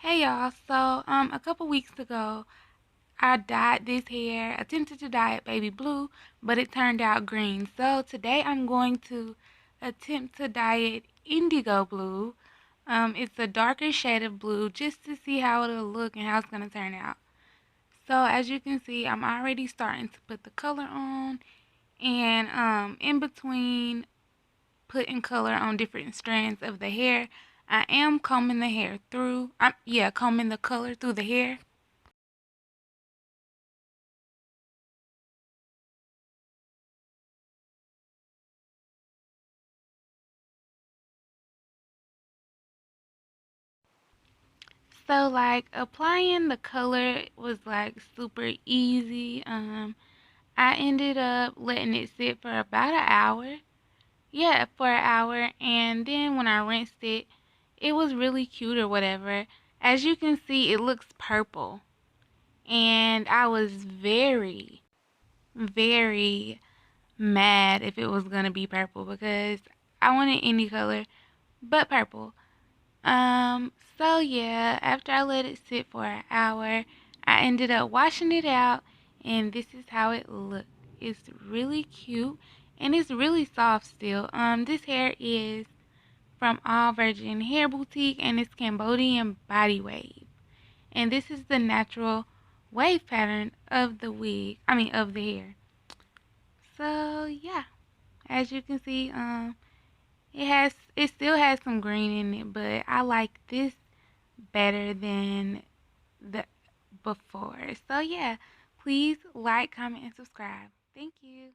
Hey y'all, so a couple weeks ago I dyed this hair, attempted to dye it baby blue, but it turned out green. So today I'm going to attempt to dye it indigo blue. It's a darker shade of blue just to see how it'll look and how it's gonna turn out. So as you can see, I'm already starting to put the color on, and in between putting color on different strands of the hair, I am combing the hair through. Combing the color through the hair. So like applying the color was like super easy. I ended up letting it sit for about an hour. Yeah, for an hour, and then when I rinsed it, it was really cute or whatever. As you can see, it looks purple. And I was very, very mad if it was gonna be purple because I wanted any color but purple. So yeah, after I let it sit for an hour, I ended up washing it out, and this is how it looked. It's really cute, and it's really soft still. This hair is from All Virgin Hair Boutique, and it's Cambodian body wave. And this is the natural wave pattern of the wig, of the hair. So yeah, as you can see, it still has some green in it, but I like this better than the before. So yeah, please like, comment, and subscribe. Thank you.